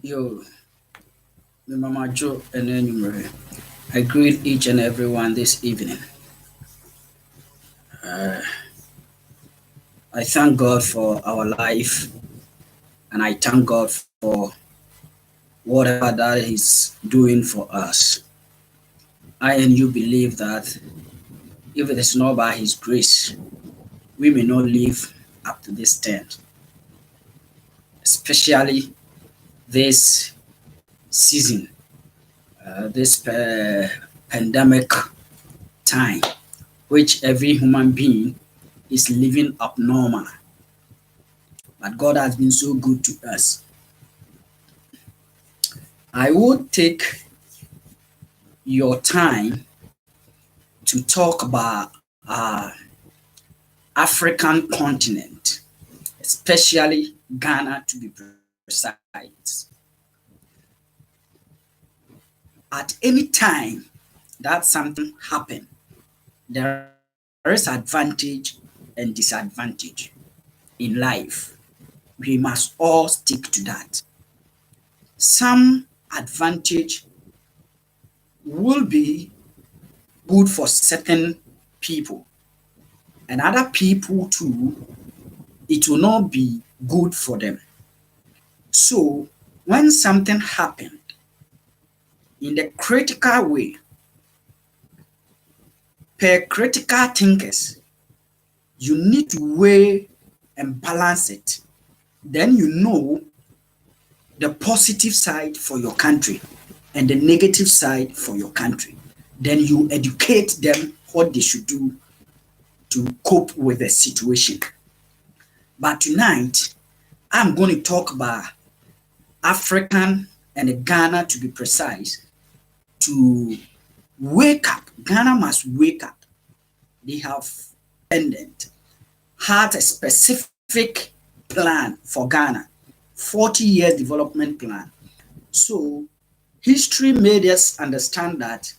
Yo, the Mama Joe and Enumerate. I greet each and everyone this evening. Uh, I thank God for our life and I thank God for whatever that He's doing for us. I and you believe that if it is not by His grace, we may not live up to this stand, especially this season, this pandemic time, which every human being is living abnormal. But God has been so good to us. I would take your time to talk about African continent, especially Ghana to be precise. At any time that something happen, there is advantage and disadvantage in life. We must all stick to that. Some advantage will be good for certain people, and other people too, it will not be good for them. So when something happened in the critical way, per critical thinkers, you need to weigh and balance it. Then you know the positive side for your country and the negative side for your country. Then you educate them what they should do to cope with the situation. But tonight, I'm going to talk about African and Ghana to be precise, to wake up. Ghana must wake up. They have independent, had a specific plan for Ghana, 40 years development plan. So history made us understand that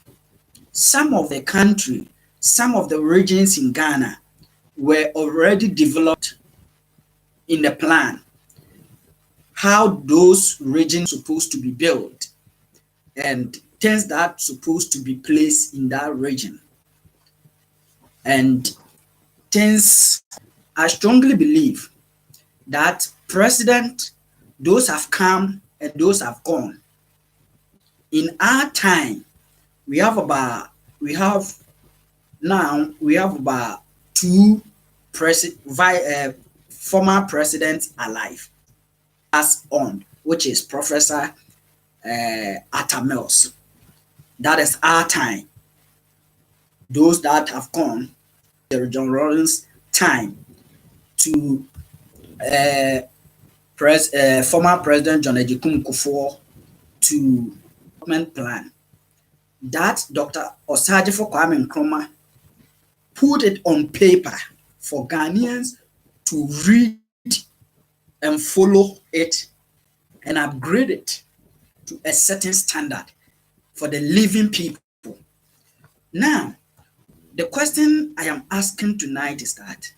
some of the country, some of the regions in Ghana were already developed in the plan, how those regions supposed to be built and things that supposed to be placed in that region. And things I strongly believe that president, those have come and those have gone. In our time, we have about we have we have about two former presidents alive as on, which is Professor Atta Mills. That is our time. Those that have gone, John Rawlings' time to former President John Ejikun Kufuor to development plan that Dr. Osagyefo Kwame Nkrumah put it on paper for Ghanaians to read and follow it and upgrade it to a certain standard for the living people. Now, the question I am asking tonight is that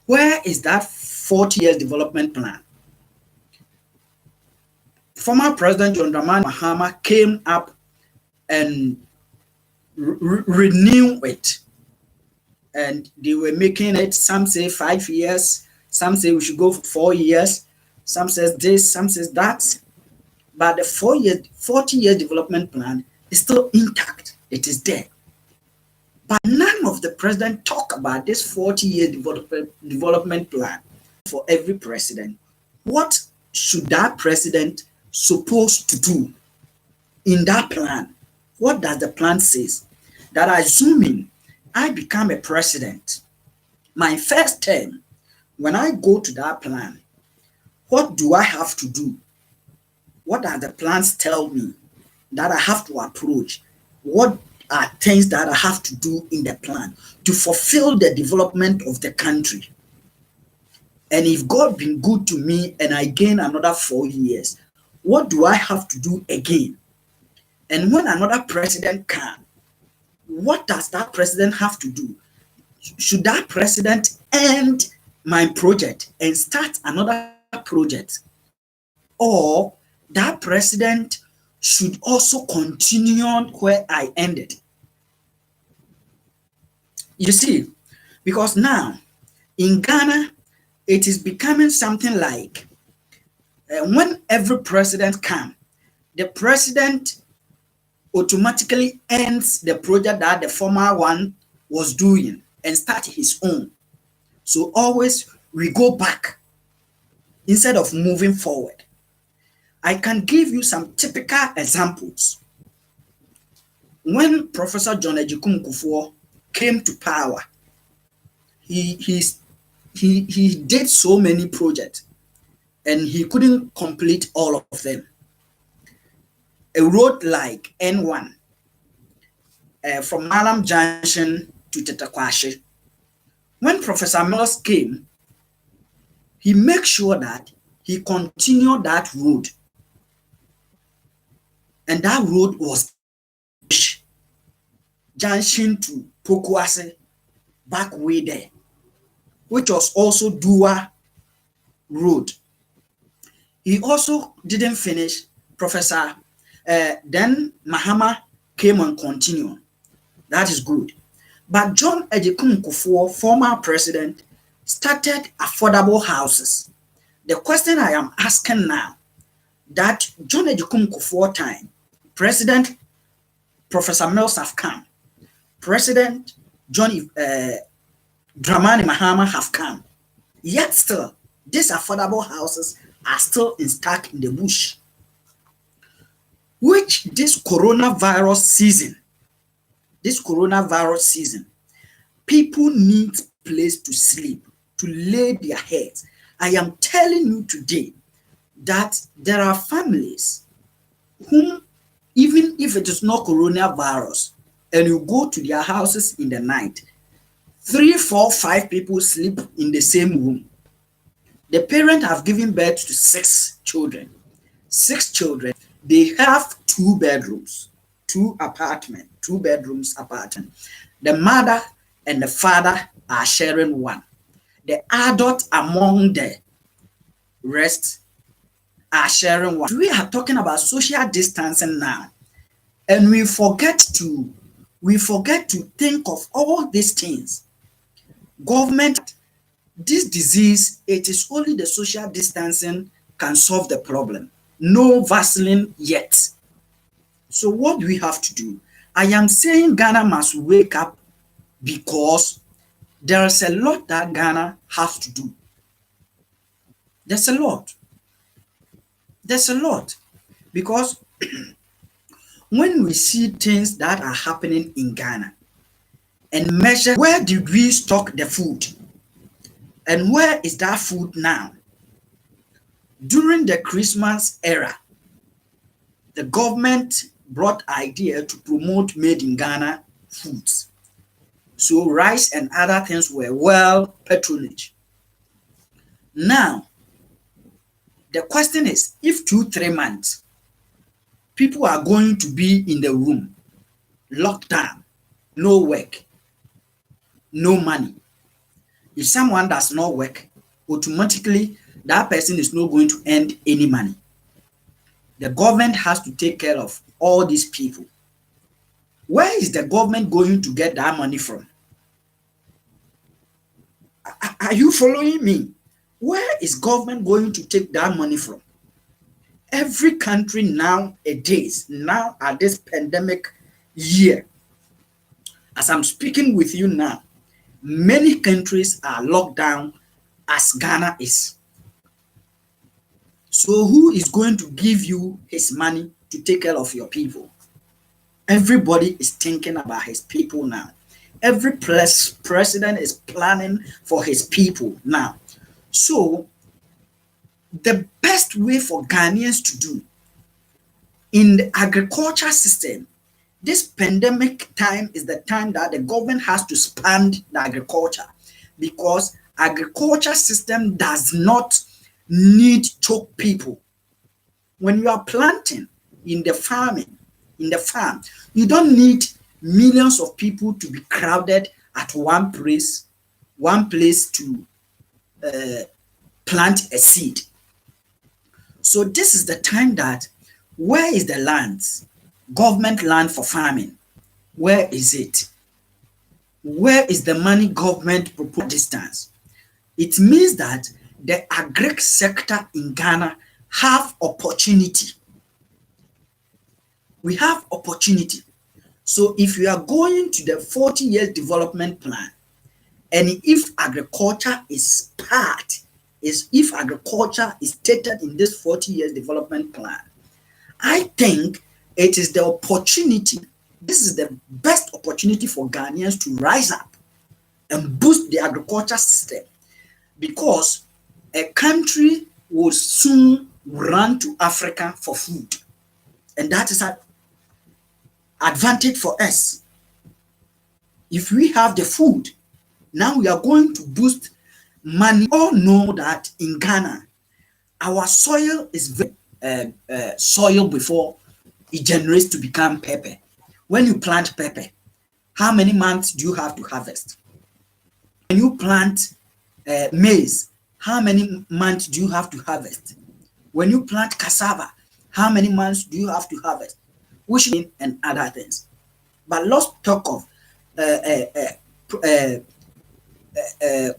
where is that 40 years development plan? Former President John Dramani Mahama came up and renew it. And they were making it, some say 5 years, some say we should go for 4 years, some says this, some says that. But the 40-year development plan is still intact. It is there. But none of the president talk about this 40-year development plan for every president. What should that president supposed to do in that plan? What does the plan say? That assuming I become a president, my first term, when I go to that plan, what do I have to do? What are the plans tell me that I have to approach? What are things that I have to do in the plan to fulfill the development of the country? And if God been good to me and I gain another 4 years, what do I have to do again? And when another president comes, what does that president have to do? Should that president end my project and start another project? Or that president should also continue on where I ended. You see, because now in Ghana, it is becoming something like when every president comes, the president automatically ends the project that the former one was doing and start his own. So always we go back instead of moving forward. I can give you some typical examples. When Professor John Agyekum Kufuor came to power, he did so many projects and he couldn't complete all of them. A road like N1 from Malam Junction to Tetakwashi. When Professor Mills came, he made sure that he continued that road. And that road was junction to Pokuase, back way there, which was also Dua Road. He also didn't finish. Professor then Mahama came and continued. That is good. But John Agyekum Kufuor, former president, started affordable houses. The question I am asking now, that John Agyekum Kufuor time, President Professor Mills have come, President John Dramani Mahama have come, yet still these affordable houses are still stuck in the bush. Which this coronavirus season, people need place to sleep, to lay their heads. I am telling you today that there are families whom, even if it is not coronavirus, and you go to their houses in the night, 3, 4, 5 people sleep in the same room. The parents have given birth to 6 children. 6 children, they have 2 bedrooms, 2 bedrooms apartment. The mother and the father are sharing one. The adult among the rest are sharing one. We are talking about social distancing now, and we forget to think of all these things. Government, this disease, it is only the social distancing can solve the problem. No vaccine yet. So what do we have to do? I am saying Ghana must wake up, because there is a lot that Ghana has to do. There's a lot. Because when we see things that are happening in Ghana and measure where did we stock the food and where is that food now? During the Christmas era, the government brought idea to promote made in Ghana foods. So rice and other things were well patronage. Now, the question is, if 2-3 months, people are going to be in the room, locked down, no work, no money. If someone does not work, automatically that person is not going to earn any money. The government has to take care of all these people. Where is the government going to get that money from? Are you following me? Where is government going to take that money from? Every country nowadays, now at this pandemic year, as I'm speaking with you now, many countries are locked down as Ghana is. So who is going to give you his money to take care of your people? Everybody is thinking about his people now. Every president is planning for his people now. So the best way for Ghanaians to do in the agriculture system, this pandemic time is the time that the government has to expand the agriculture, because agriculture system does not need choke people. When you are planting in the farm, you don't need millions of people to be crowded at one place to plant a seed. So this is the time that, where is the land, government land for farming? Where is it? Where is the money government proposed distance? It means that the agri sector in Ghana have opportunity. We have opportunity. So if you are going to the 40 years development plan, and if agriculture is if agriculture is stated in this 40 years development plan, I think it is the opportunity. This is the best opportunity for Ghanaians to rise up and boost the agriculture system, because a country will soon run to Africa for food, and that is an advantage for us. If we have the food, now we are going to boost money. We all know that in Ghana, our soil is very soil before it generates to become pepper. When you plant pepper, how many months do you have to harvest? When you plant maize, how many months do you have to harvest? When you plant cassava, how many months do you have to harvest? Which and other things. But let's talk of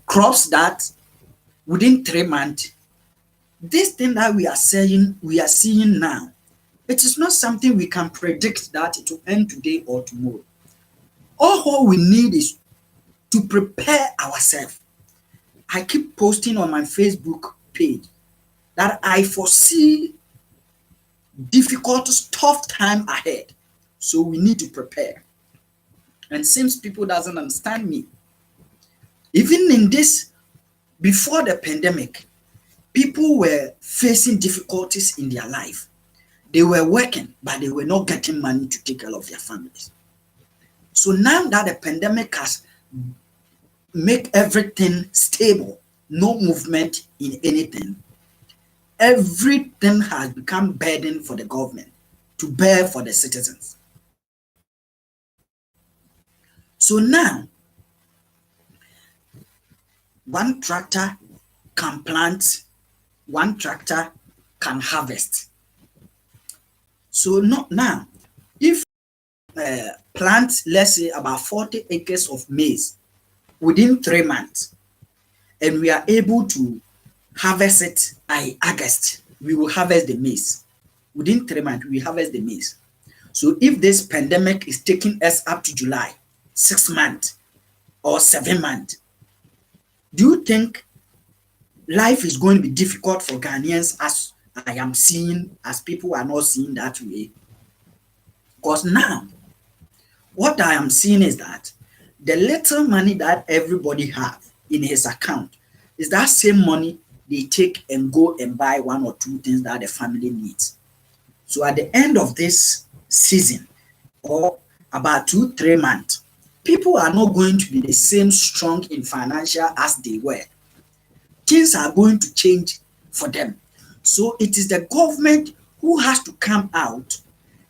crops that within 3 months. This thing that we are seeing now, it is not something we can predict that it will end today or tomorrow. All what we need is to prepare ourselves. I keep posting on my Facebook page that I foresee difficult, tough time ahead. So we need to prepare. And since people doesn't understand me, even in this, before the pandemic, people were facing difficulties in their life. They were working, but they were not getting money to take care of their families. So now that the pandemic has made everything stable, no movement in anything, everything has become burden for the government to bear for the citizens. So now, one tractor can plant, one tractor can harvest. So now, if plant, let's say about 40 acres of maize within 3 months, and we are able to harvest it by August, we will harvest the maize. Within 3 months, we harvest the maize. So if this pandemic is taking us up to July, 6 months or 7 months, do you think life is going to be difficult for Ghanaians as I am seeing, as people are not seeing that way? Because now, what I am seeing is that the little money that everybody have in his account is that same money they take and go and buy 1 or 2 things that the family needs. So at the end of this season, or about 2-3 months, people are not going to be the same strong in financial as they were. Things are going to change for them. So it is the government who has to come out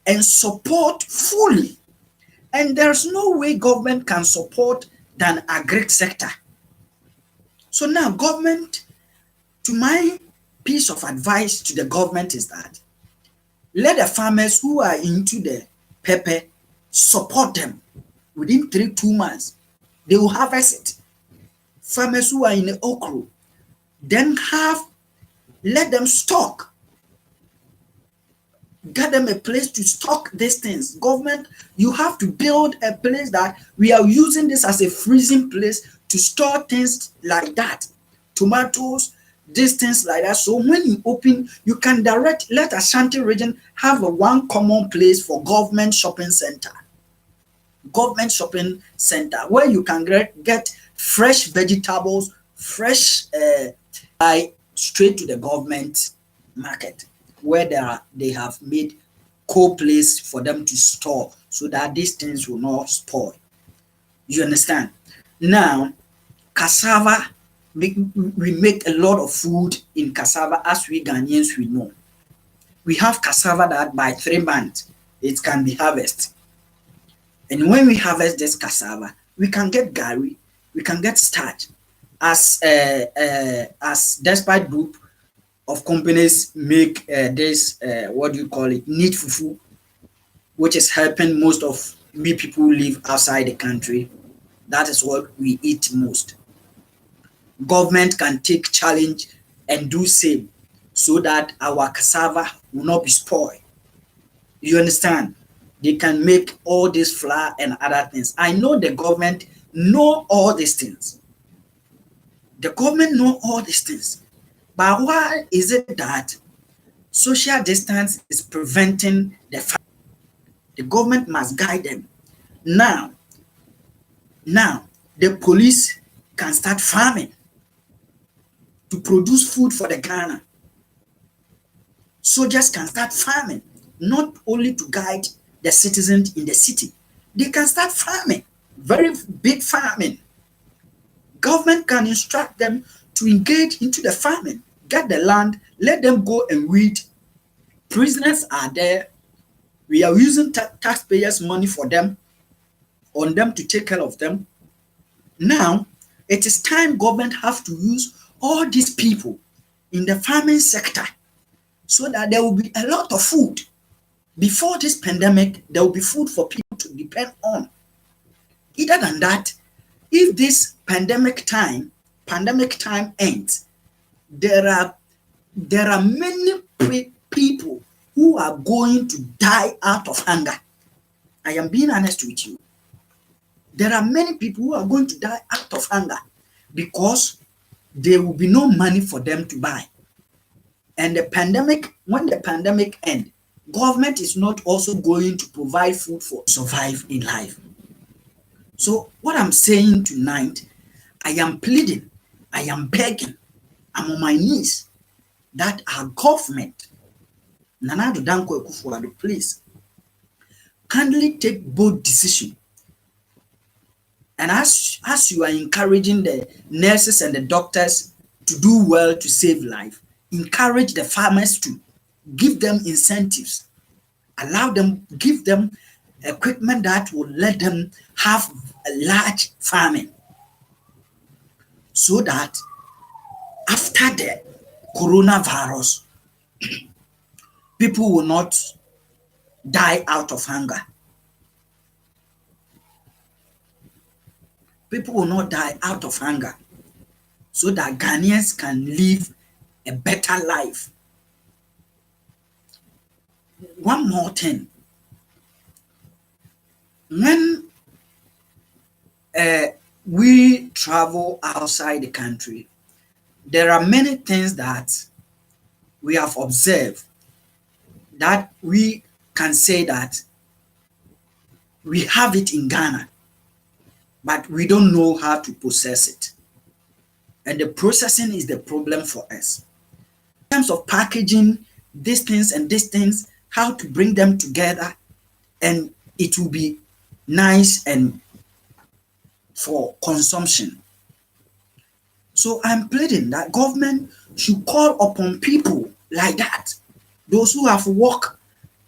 and support fully. And there's no way government can support than agri sector. So now government, to my piece of advice to the government is that let the farmers who are into the pepper support them. Within 2 months, they will harvest it. Farmers who are in the okra, then let them stock. Get them a place to stock these things. Government, you have to build a place that we are using this as a freezing place to store things like that. Tomatoes, these things like that. So when you open, you can let Ashanti region have one common place for government shopping center. Government shopping center where you can get fresh vegetables, fresh straight to the government market, where they have made cold place for them to store so that these things will not spoil. You understand? Now, cassava, we make a lot of food in cassava, as we Ghanaians we know. We have cassava that by 3 months it can be harvested. And when we harvest this cassava, we can get gari, we can get starch. As Despite Group of companies make this, what do you call it, neat fufu, which is helping most of we people who live outside the country. That is what we eat most. Government can take challenge and do same so that our cassava will not be spoiled. You understand? They can make all this flour and other things. I know the government know all these things. The government know all these things. But why is it that social distance is preventing the farm? The government must guide them. Now, the police can start farming to produce food for the Ghana. Soldiers can start farming, not only to guide the citizens in the city. They can start farming, very big farming. Government can instruct them to engage into the farming, get the land, let them go and weed. Prisoners are there. We are using taxpayers' money for them, on them to take care of them. Now, it is time government have to use all these people in the farming sector so that there will be a lot of food. Before this pandemic, there will be food for people to depend on. Other than that, if this pandemic time ends, there are many people who are going to die out of hunger. I am being honest with you. There are many people who are going to die out of hunger because there will be no money for them to buy. And when the pandemic ends, government is not also going to provide food for survive in life. So what I'm saying tonight, I am pleading, I am begging, I'm on my knees that our government, Nana Addo Dankwa Akufo-Addo, please kindly take bold decision. And as you are encouraging the nurses and the doctors to do well to save life, encourage the farmers to give them incentives, give them equipment that will let them have a large farming, so that after the coronavirus, people will not die out of hunger. People will not die out of hunger, so that Ghanaians can live a better life. One more thing. When we travel outside the country, there are many things that we have observed that we can say that we have it in Ghana, but we don't know how to process it. And the processing is the problem for us. In terms of packaging these things, how to bring them together, and it will be nice and for consumption. So I'm pleading that government should call upon people like that, those who have worked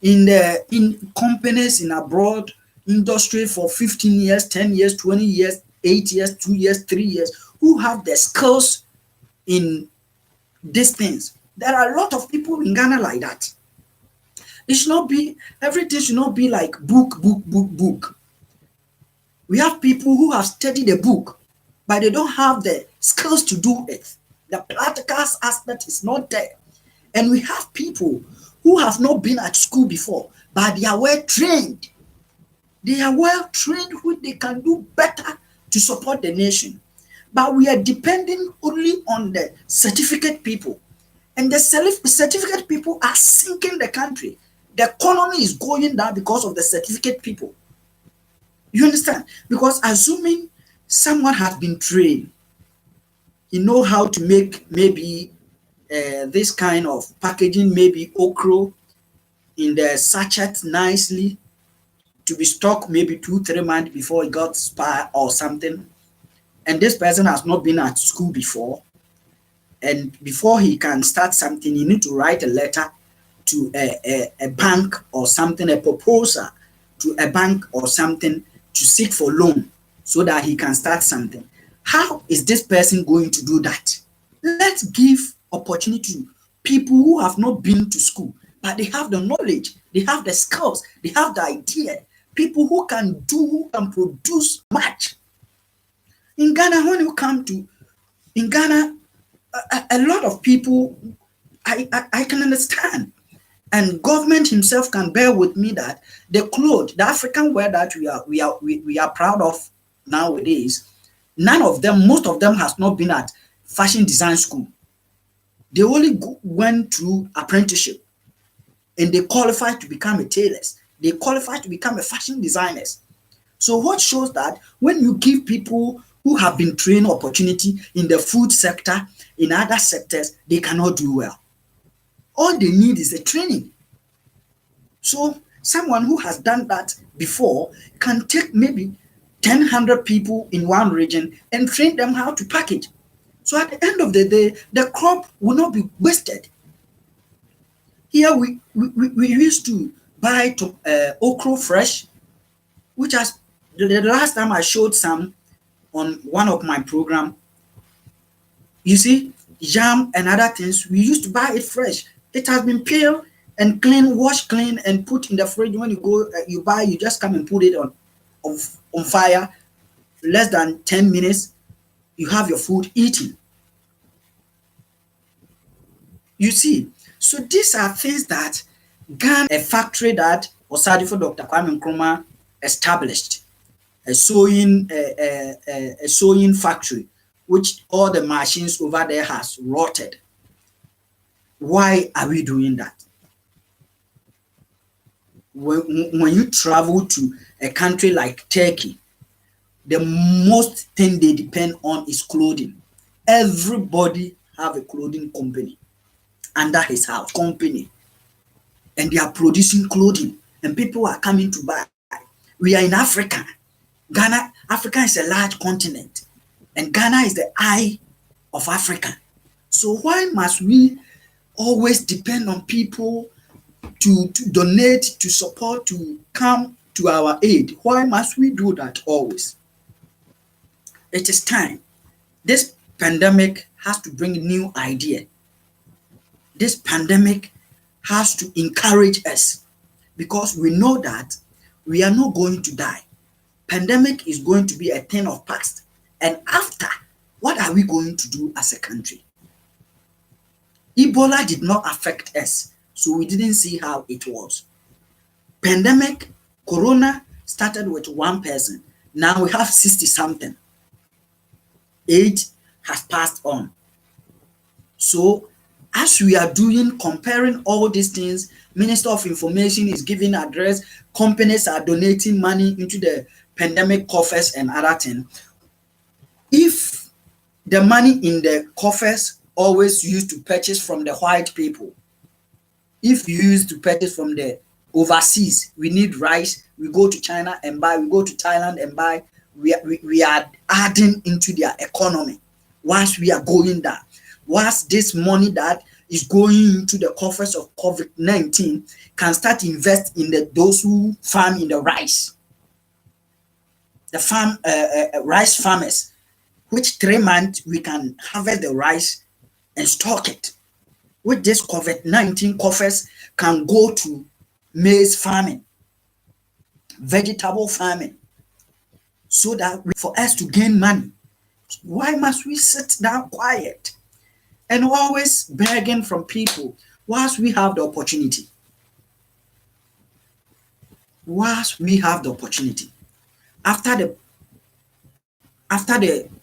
in companies in abroad, industry for 15 years, 10 years, 20 years, 8 years, 2 years, 3 years, who have the skills in these things. There are a lot of people in Ghana like that. It should not be, everything should not be like book. We have people who have studied the book, but they don't have the skills to do it. The practical aspect is not there. And we have people who have not been at school before, but they are well trained. They are well trained, which they can do better to support the nation. But we are depending only on the certificate people. And the certificate people are sinking the country. The economy is going down because of the certificate people. You understand? Because assuming someone has been trained, he knows how to make maybe this kind of packaging, maybe okra in the sachet nicely to be stocked maybe 2-3 months before it got spoiled or something. And this person has not been at school before. And before he can start something, you need to write a letter to a bank or something, a proposal to a bank or something to seek for loan so that he can start something. How is this person going to do that? Let's give opportunity to people who have not been to school, but they have the knowledge, they have the skills, they have the idea. People who can do, who can produce much. In Ghana, when you come to, in Ghana, a lot of people, I can understand. And government himself can bear with me that the clothes, the African wear that we are proud of nowadays, none of them, most of them has not been at fashion design school. They only went through apprenticeship and they qualified to become a tailors. They qualified to become a fashion designers. So what shows that when you give people who have been trained opportunity in the food sector, in other sectors, they cannot do well. All they need is a training. So someone who has done that before can take maybe 100 people in one region and train them how to package. So at the end of the day, the crop will not be wasted. Here we used to buy okra fresh, which has the last time I showed some on one of my program. You see, jam and other things, we used to buy it fresh. It has been peeled and clean, washed clean, and put in the fridge. When you go, you buy, you just come and put it on fire. Less than 10 minutes, you have your food eaten. You see, so these are things that Ghana, a factory that Osadifo Dr. Kwame Nkrumah established, a sewing factory, which all the machines over there has rotted. Why are we doing that? When you travel to a country like Turkey, the most thing they depend on is clothing. Everybody have a clothing company under his house, company, and they are producing clothing, and people are coming to buy. We are in Africa. Ghana, Africa is a large continent, and Ghana is the eye of Africa. So why must we always depend on people to donate, to support, to come to our aid? Why must we do that always? It is time. This pandemic has to bring a new idea. This pandemic has to encourage us, because we know that we are not going to die. Pandemic is going to be a thing of past. And after, what are we going to do as a country? Ebola did not affect us, so we didn't see how it was. Pandemic, Corona started with one person. Now we have 60 something. Age has passed on. So as we are doing, comparing all these things, Minister of Information is giving address, companies are donating money into the pandemic coffers and other things. If the money in the coffers always used to purchase from the white people, if you used to purchase from the overseas, we need rice, we go to China and buy, we go to Thailand and buy, we are adding into their economy. Once we are going there, once this money that is going into the coffers of COVID-19 can start invest in those who farm in the rice, the rice farmers, which 3 months we can harvest the rice and stock it. With this COVID-19 coffers can go to maize farming, vegetable farming, so that for us to gain money. Why must we sit down quiet and always begging from people whilst we have the opportunity? Whilst we have the opportunity. After the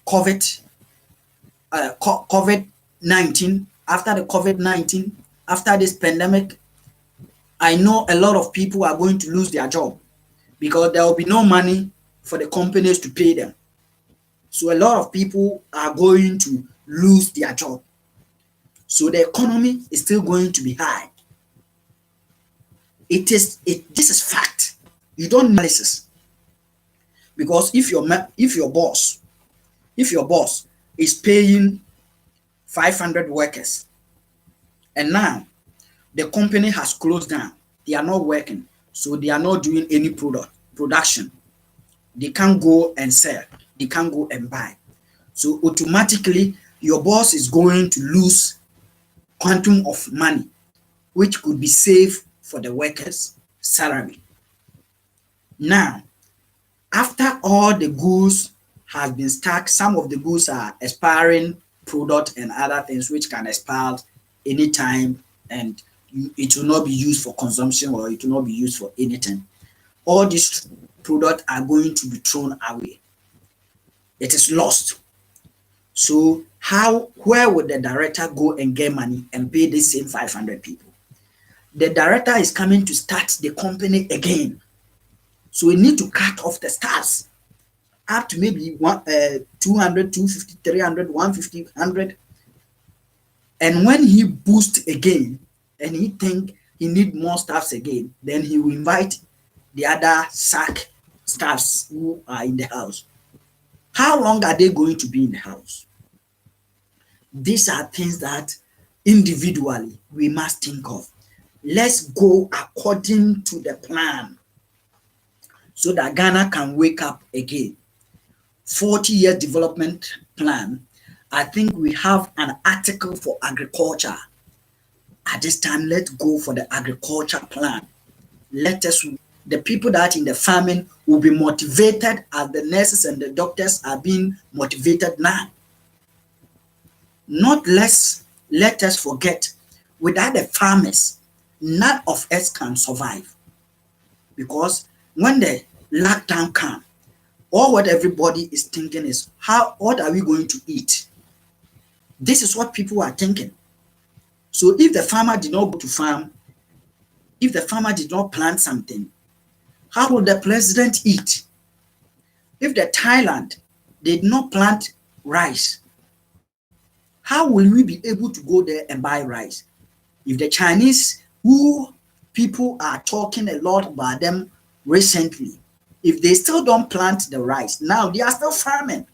COVID-19, after this pandemic, I know a lot of people are going to lose their job because there will be no money for the companies to pay them. So a lot of people are going to lose their job. So the economy is still going to be high. This is fact. You don't analysis. Because if your boss is paying 500 workers, and now the company has closed down, they are not working, so they are not doing any production. They can't go and sell, they can't go and buy. So automatically your boss is going to lose quantum of money which could be saved for the workers' salary. Now, after all the goods has been stacked, some of the goods are expiring product and other things which can expire anytime, and it will not be used for consumption or it will not be used for anything. All these products are going to be thrown away. It is lost. So where would the director go and get money and pay the same 500 people? The director is coming to start the company again. So we need to cut off the stars up to maybe 200, 250, 300, 150, 100. And when he boosts again and he think he need more staffs again, then he will invite the other SAC staffs who are in the house. How long are they going to be in the house? These are things that individually we must think of. Let's go according to the plan so that Ghana can wake up again. 40-year development plan. I think we have an article for agriculture. At this time, let's go for the agriculture plan. The people that in the farming will be motivated as the nurses and the doctors are being motivated now. Let us forget, without the farmers, none of us can survive. Because when the lockdown comes, all what everybody is thinking is, what are we going to eat? This is what people are thinking. So if the farmer did not go to farm, if the farmer did not plant something, how will the president eat? If the Thailand did not plant rice, how will we be able to go there and buy rice? If the Chinese, who people are talking a lot about them recently, if they still don't plant the rice, now they are still farming.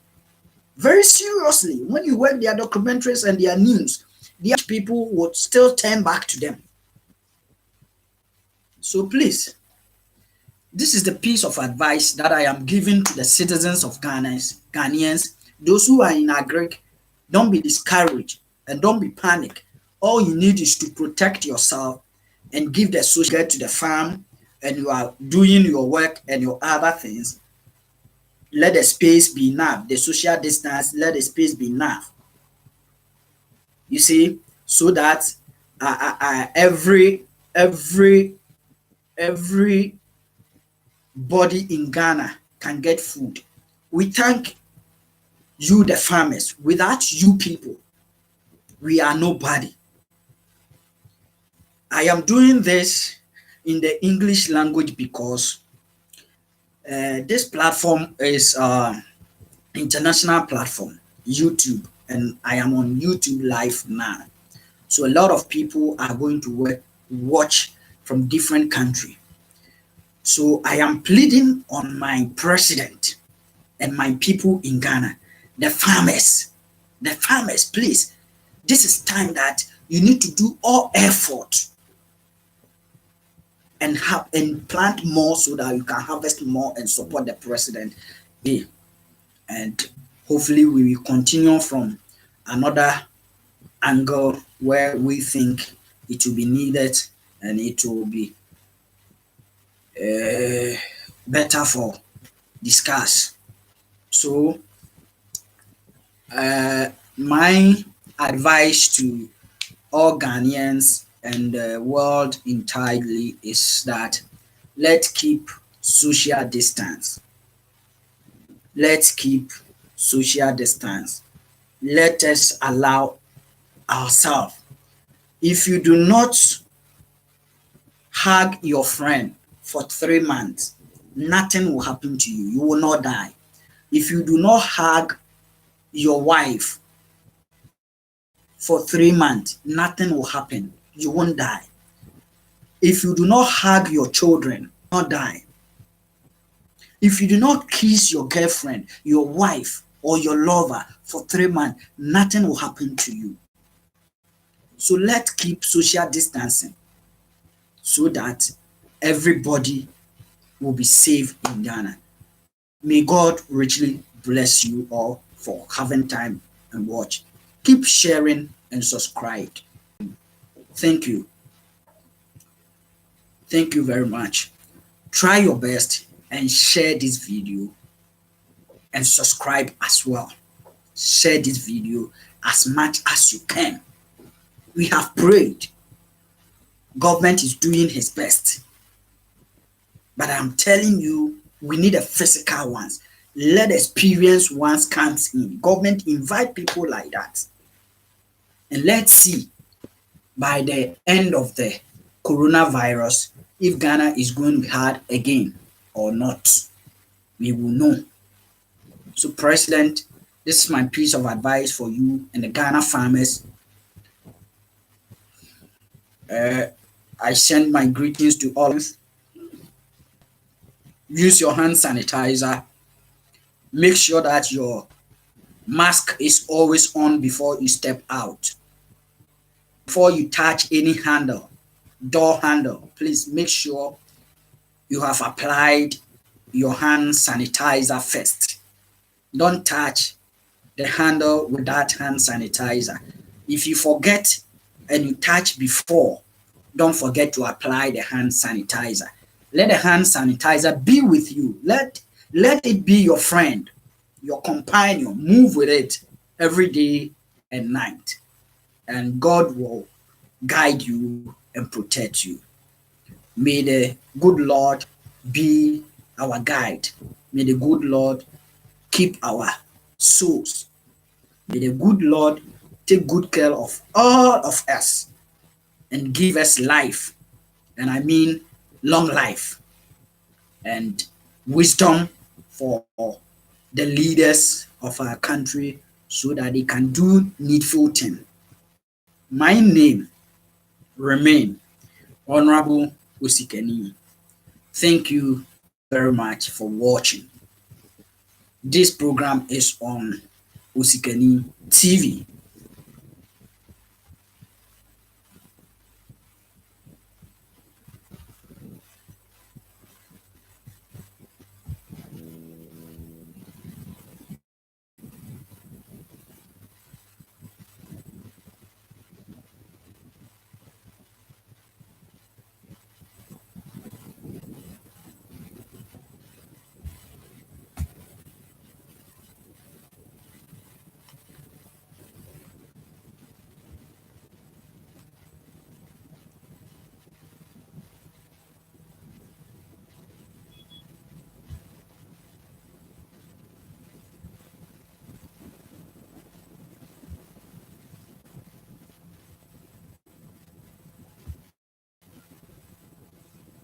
Very seriously, when you watch their documentaries and their news, the people would still turn back to them. So please, this is the piece of advice that I am giving to the citizens of Ghanaians, those who are in agric. Don't be discouraged and don't be panicked. All you need is to protect yourself and give the social to the farm, and you are doing your work and your other things. Let the space be enough. The social distance, let the space be enough. You see, so that every body in Ghana can get food. We thank you, the farmers. Without you people, we are nobody. I am doing this in the English language because this platform is international platform, YouTube, and I am on YouTube live now. So a lot of people are going to watch from different countries. So I am pleading on my president and my people in Ghana, the farmers, please. This is time that you need to do all effort and plant more so that you can harvest more and support the president. And hopefully we will continue from another angle where we think it will be needed and it will be better for discuss. So my advice to all Ghanaians and the world entirely is that let's keep social distance. Let's keep social distance. Let us allow ourselves. If you do not hug your friend for 3 months, nothing will happen to you. You will not die. If you do not hug your wife for 3 months, nothing will happen. You won't die. If you do not hug your children, you will not die. If you do not kiss your girlfriend, your wife, or your lover for 3 months, nothing will happen to you. So let's keep social distancing so that everybody will be safe in Ghana. May God richly bless you all for having time and watch. Keep sharing and subscribe. Thank you. Thank you very much. Try your best and share this video and subscribe as well. Share this video as much as you can. We have prayed. Government is doing his best. But I'm telling you, we need a physical ones. Let experience ones comes in. Government invite people like that. And let's see by the end of the coronavirus if Ghana is going to be hard again or not. We will know. So, President, this is my piece of advice for you and the Ghana farmers. I send my greetings to all. Use your hand sanitizer. Make sure that your mask is always on before you step out. Before you touch any handle, door handle, please make sure you have applied your hand sanitizer first. Don't touch the handle with that hand sanitizer. If you forget and you touch before, don't forget to apply the hand sanitizer. Let the hand sanitizer be with you. Let it be your friend, your companion. Move with it every day and night. And God will guide you and protect you. May the good Lord be our guide. May the good Lord keep our souls. May the good Lord take good care of all of us and give us life. And I mean long life and wisdom for the leaders of our country so that they can do needful things. My name remain Honorable Usikani. Thank you very much for watching. This program is on Usikani TV.